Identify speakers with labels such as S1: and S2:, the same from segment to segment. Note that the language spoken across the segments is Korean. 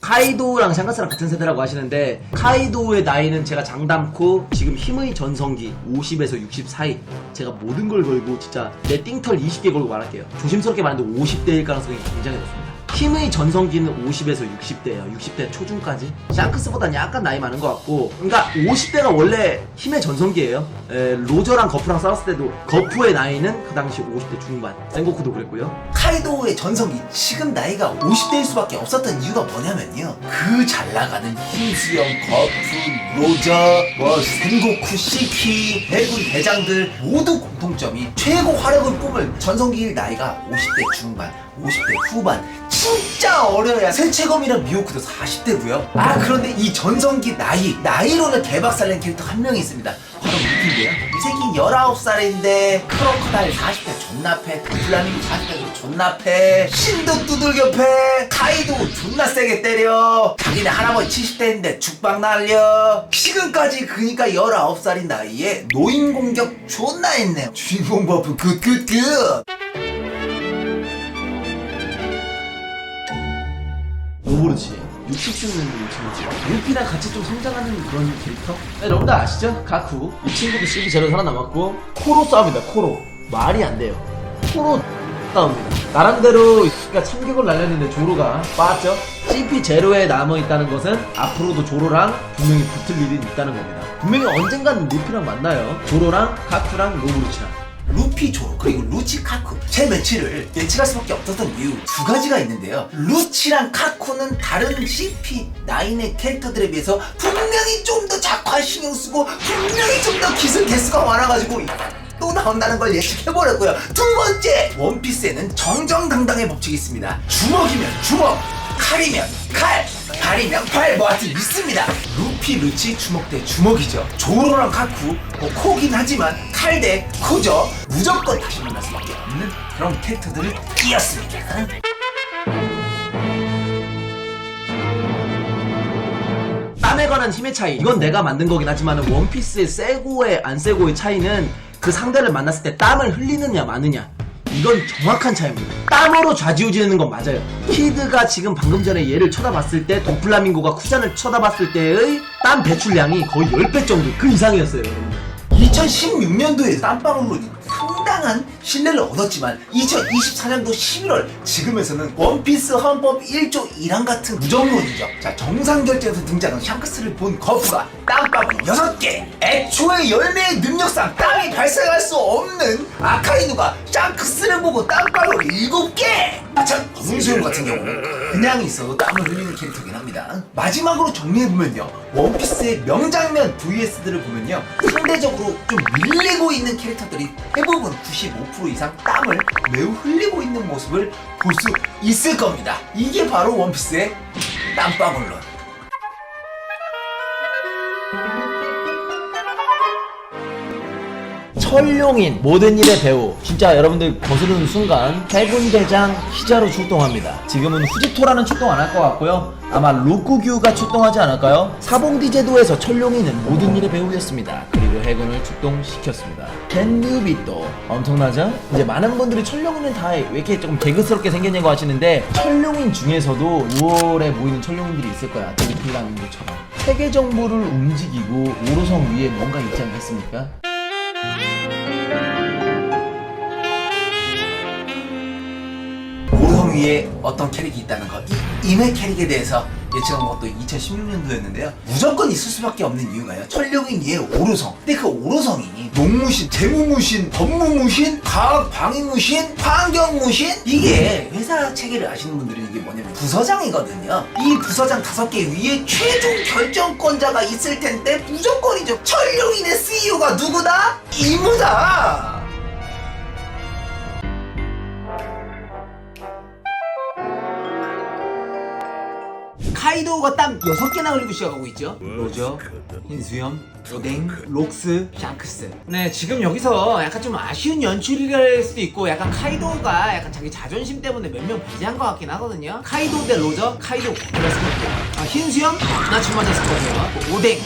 S1: 카이도랑 샹크스랑 같은 세대라고 하시는데 카이도의 나이는 제가 장담코 지금 힘의 전성기 50에서 60 사이. 제가 모든 걸 걸고 진짜 내 띵털 20개 걸고 말할게요. 조심스럽게 말하는데 50대일 가능성이 굉장히 높습니다. 힘의 전성기는 50에서 60대예요. 60대 초중까지. 샹크스보다는 약간 나이 많은 것 같고, 그러니까 50대가 원래 힘의 전성기예요. 로저랑 거프랑 싸웠을 때도 거프의 나이는 그 당시 50대 중반. 센고쿠도 그랬고요.
S2: 카이도의 전성기 지금 나이가 50대일 수밖에 없었던 이유가 뭐냐면요, 그 잘나가는 흰수염, 거프, 로저, 센고쿠, 시키, 해군 대장들 모두 공통점이 최고 화력을 뿜을 전성기일 나이가 50대 중반, 50대 후반. 진짜 어려야 세체검이랑 미호크도 40대고요. 그런데 이 전성기 나이로는 대박살낸 캐릭터 한 명이 있습니다. 바로 루피인데요. 이 새끼는 19살인데 크로커다일 40대 존나 패, 플라밍고 40대 존나 패, 신도 두들겨 패, 카이도 존나 세게 때려, 자기네 할아버지 70대인데 죽방 날려. 지금까지 그니까 19살인 나이에 노인 공격 존나 했네요. 주인공 버프 굿굿굿.
S1: 오버로치 60주년 친구죠. 루피랑 같이 좀 성장하는 그런 캐릭터? 네, 여러분들 아시죠? 가쿠. 이 친구도 CP 제로 살아남았고, 코로 싸웁니다. 코로. 말이 안 돼요. 코로 싸웁니다. 나름대로 그러니까 참격을 날렸는데 조로가 빠졌죠? CP 제로에 남아있다는 것은 앞으로도 조로랑 분명히 붙을 일이 있다는 겁니다. 분명히 언젠가는 루피랑 만나요. 조로랑 가쿠랑 로브루치랑.
S2: 루피 조로 그리고 루치 카쿠, 제 매치를 예측할 수밖에 없었던 이유 두 가지가 있는데요. 루치랑 카쿠는 다른 CP9의 캐릭터들에 비해서 분명히 좀 더 작화 신경 쓰고 분명히 좀 더 기술 개수가 많아가지고 또 나온다는 걸 예측해버렸고요. 두 번째, 원피스에는 정정당당의 법칙이 있습니다. 주먹이면 주먹, 칼이면 칼, 발이면 발, 뭐 하여튼 있습니다. 루피, 루치 주먹 대 주먹이죠. 조로랑 카쿠 코긴 하지만 칼 대 코죠. 무조건 다시 만날 수밖에 없는 그런 캐릭터들을 끼었습니다.
S1: 땀에 관한 힘의 차이, 이건 내가 만든 거긴 하지만 원피스의 세고의 안 세고의 차이는 그 상대를 만났을 때 땀을 흘리느냐 마느냐, 이건 정확한 차이입니다. 땀으로 좌지우지되는 건 맞아요. 키드가 지금 방금 전에 얘를 쳐다봤을 때 도플라밍고가 쿠잔을 쳐다봤을 때의 땀 배출량이 거의 10배 정도 그 이상이었어요.
S2: 2016년도에 땀방울로 상당한 신뢰를 얻었지만 2024년도 11월 지금에서는 원피스 헌법 1조 1항 같은 무정론이죠. 자, 정상결제에서 등장한 샹크스를 본 거프가 땀방울 6개, 애초에 열매의 능력상 땀이 발생할 수 없는 아카이누가 샹크스를 보고 땀방울 7개! 참, 검은수염 같은 경우는 그냥 있어도 땀을 흘리는 캐릭터긴 합니다. 마지막으로 정리해보면요, 원피스의 명장면 VS들을 보면요, 상대적으로 좀 밀리고 있는 캐릭터들이 대부분 95% 이상 땀을 매우 흘리고 있는 모습을 볼 수 있을 겁니다. 이게 바로 원피스의 땀방울론.
S1: 철룡인 모든 일의 배우, 진짜 여러분들 거스르는 순간 해군 대장 히자로 출동합니다. 지금은 후지토라는 출동 안 할 것 같고요, 아마 로쿠규가 출동하지 않을까요? 사봉디 제도에서 철룡인은 모든 일의 배우였습니다. 그리고 해군을 출동시켰습니다. 켄류비또 엄청나죠? 이제 많은 분들이 철룡인은 다 왜 이렇게 조금 개그스럽게 생겼냐고 하시는데, 철룡인 중에서도 6월에 모이는 철룡인들이 있을 거야. 도플라밍고처럼 세계 정보를 움직이고 오로성 위에 뭔가 있지 않겠습니까?
S2: 오로성 위에 어떤 캐릭이 있다는 것, 이메 캐릭에 대해서 예측한 것도 2016년도였는데요 무조건 있을 수밖에 없는 이유가요, 철룡인 위에 오로성. 근데 그 오로성이 농무신, 재무무신, 법무무신, 과학 방위무신, 환경무신, 이게 회사 체계를 아시는 분들은 이게 뭐냐면 부서장이거든요. 이 부서장 5개 위에 최종 결정권자가 있을 텐데 무조건이죠. 철룡인의 CEO가 누구다? 이무다. 카이도우가 땀 6개나 흘리고 시작하고 있죠. 로저, 흰수염, 오뎅, 록스, 샹크스. 네, 지금 여기서 약간 좀 아쉬운 연출일 수도 있고, 약간 카이도우가 약간 자기 자존심 때문에 몇 명 배제한 것 같긴 하거든요. 카이도우 대 로저, 카이도우 플러스 거고요. 흰수염, 나 지금 맞았을 거고요. 오뎅,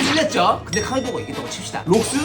S2: 틀렸죠? 근데 카이도우가 이겼다고 칩시다. 록스,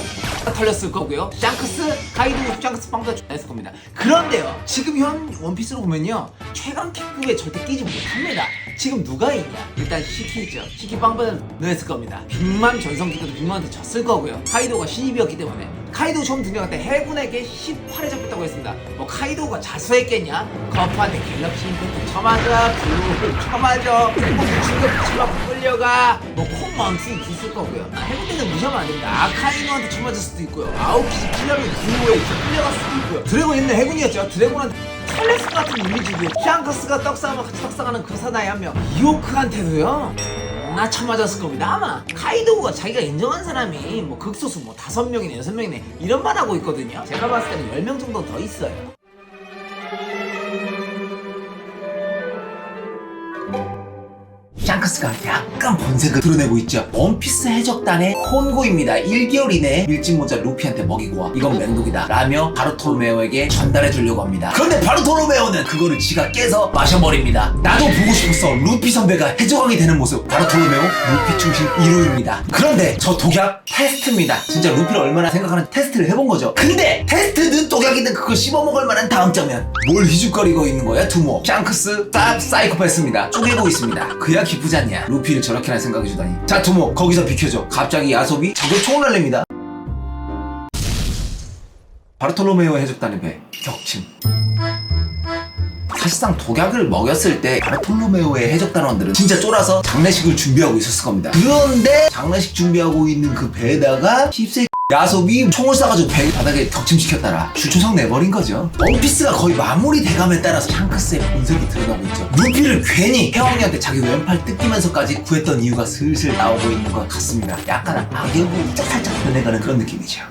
S2: 털렸을 거고요. 샹크스, 카이도우, 샹크스 빵도 했을 겁니다. 그런데요, 지금 현 원피스로 보면요, 최강킥급에 절대 끼지 못합니다. 지금 누가 있냐? 일단 시키죠. 시키 빵빠는 넣었을 겁니다. 빅맘 전성기도 빅맘한테 졌을 거고요. 카이도가 신입이었기 때문에. 카이도 처음 등장할 때 해군에게 18회 잡혔다고 했습니다. 뭐 카이도가 자수했겠냐? 거프한테 갤럭시 임팩트 쳐맞아, 블루를 쳐맞아, 충격 치막 끌려가, 뭐 콩맘스 있을 거고요. 해군대는 무시하면 안 됩니다. 아카이노한테 쳐맞을 수도 있고요. 아웃키즈 킬러를 블루에 끌려갈 수도 있고요. 드래곤 있는 해군이었죠. 드래곤한테 칼레스 같은 이미지고요. 샹크스가 떡상하면 같이 떡상하는 그 사나이 한 명. 이오크한테도요. 나 쳐맞았을 겁니다. 아마 카이도우가 자기가 인정한 사람이 뭐 극소수 뭐 5명이네 6명이네 이런 말 하고 있거든요. 제가 봤을 때는 10명 정도 더 있어요. 샹크스가 약간 본색을 드러내고 있죠. 원피스 해적단의 혼고입니다. 1개월 이내에 밀짚모자 루피한테 먹이고 와. 이건 맹독이다 라며 바르톨로메오에게 전달해 주려고 합니다. 그런데 바르톨로메오는 그거를 지가 깨서 마셔버립니다. 나도 보고 싶었어. 루피 선배가 해적왕이 되는 모습. 바르톨로메오 루피 충신 1호입니다. 그런데 저 독약 테스트입니다. 진짜 루피를 얼마나 생각하는지 테스트를 해본 거죠. 근데 테스트든 독약이든 그걸 씹어먹을 만한 다음 장면. 뭘 희죽거리고 있는 거야 두모. 샹크스 쌉 사이코패스입니다. 쪼개고 있습니다. 그야 기쁘지 않냐. 루피를 저렇게나 생각해주다니. 자 두모 거기서 비켜줘. 갑자기 야솝이 적을 총을 날립니다. 바르톨로메오 해적단의 배 격침. 사실상 독약을 먹였을 때 바르톨로메오의 해적단원들은 진짜 쫄아서 장례식을 준비하고 있었을 겁니다. 그런데 장례식 준비하고 있는 그 배에다가 힙세 야솝이 총을 쏴가지고 배 바닥에 격침시켰다라 주초성 내버린 거죠. 원피스가 거의 마무리 대감에 따라서 샹크스의 본색이 드러나고 있죠. 루피를 괜히 해왕이한테 자기 왼팔 뜯기면서까지 구했던 이유가 슬슬 나오고 있는 것 같습니다. 약간 악역으로 살짝 변해가는 그런 느낌이죠.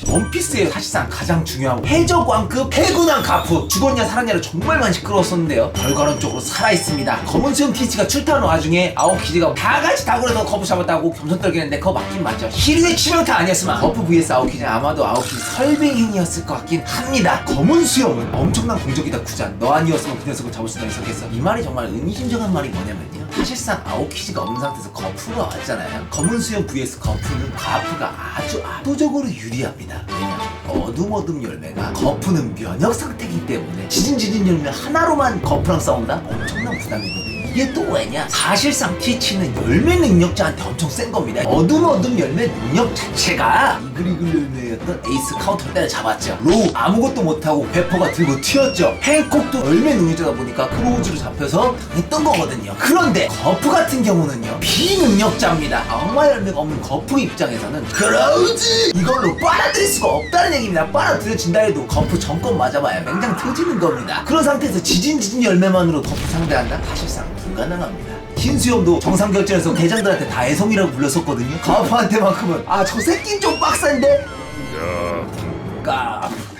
S2: 원피스의 사실상 가장 중요한 해적왕급 해군왕 가프. 죽었냐 살았냐를 정말 많이 시끄러웠었는데요. 결과론적으로 살아있습니다. 검은 수염 티치가 출타하는 와중에 아오키지가 다같이 다굴에서 거프 잡았다고 겸손 떨기는데 그거 맞긴 맞죠. 시류의 치명타 아니었으면 거프 vs 아오키지 아마도 아오키지 설빙행이었을 것 같긴 합니다. 검은 수염은 엄청난 공적이다 구잔. 너 아니었으면 그 녀석을 잡을 수나 있었겠어. 이 말이 정말 의미심장한 말이 뭐냐면요. 사실상 아오키지가 없는 상태에서 거프가 왔잖아요. 검은 수염 vs 거프는 가프가 아주 압도적으로 유리합니다. 왜냐? 어둠 열매가 거프는 면역 상태이기 때문에 지진 열매 하나로만 거프랑 싸운다? 엄청난 부담이거든요. 이게 또 왜냐? 사실상 티치는 열매 능력자한테 엄청 센 겁니다. 어둠 열매 능력 자체가 이글이글 열매였던 에이스 카운터를 때려잡았죠. 로우 아무것도 못하고 베퍼가 들고 튀었죠. 행콕도 열매 능력자다 보니까 크로우즈로 잡혀서 당했던 거거든요. 그런데 거프 같은 경우는요 비능력자입니다. 악마 열매가 없는 거프 입장에서는 크로우즈 이걸로 빨아들일 수가 없다는 얘기입니다. 빨아들여진다 해도 거프 전권 맞아봐야 맹장 터지는 겁니다. 그런 상태에서 지진 열매만으로 거프 상대한다? 사실상 불가능합니다. 흰수염도 정상결전에서 대장들한테 다 애송이라고 불렀었거든요. 거프한테만큼은 저 새끼는 좀 빡센데?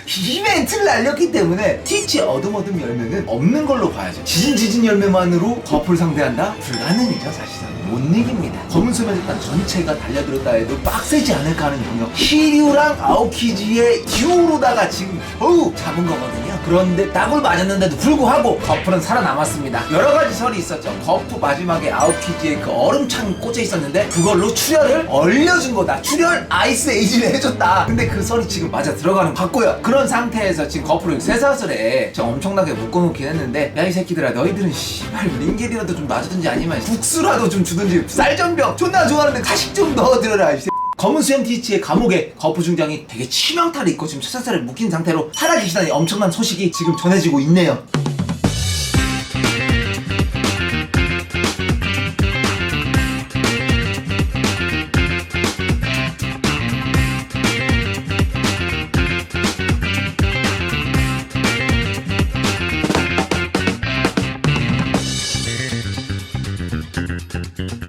S2: 이벤트를 날렸기 때문에 티치의 어둠 열매는 없는 걸로 봐야죠. 지진 열매만으로 거프를 상대한다? 불가능이죠 사실상. 못 이깁니다. 검은 수염 해적단 전체가 달려들었다 해도 빡세지 않을까 하는 영역. 히류랑 아오키지의 듀오로다가 지금 겨우 잡은 거거든요. 그런데 딱을 맞았는데도 불구하고 거프는 살아남았습니다. 여러가지 설이 있었죠. 거프 마지막에 아오키지의 그 얼음창 꽂혀 있었는데 그걸로 출혈을 얼려준 거다. 출혈 아이스 에이지를 해줬다. 근데 그 설이 지금 맞아 들어가는 것 같고요. 그런 상태에서 지금 거프를 쇠사슬에 저 엄청나게 묶어놓긴 했는데 야 이 새끼들아 너희들은 씨발 링겔이라도 좀 놔주든지 아니면 국수라도 좀 주든지 쌀전병 존나 좋아하는데 가식 좀 넣어드려라 이 검은 수염 티치의 감옥에 거프 중장이 되게 치명타를 입고 지금 쇠사슬에 묶인 상태로 살아계시다니 엄청난 소식이 지금 전해지고 있네요.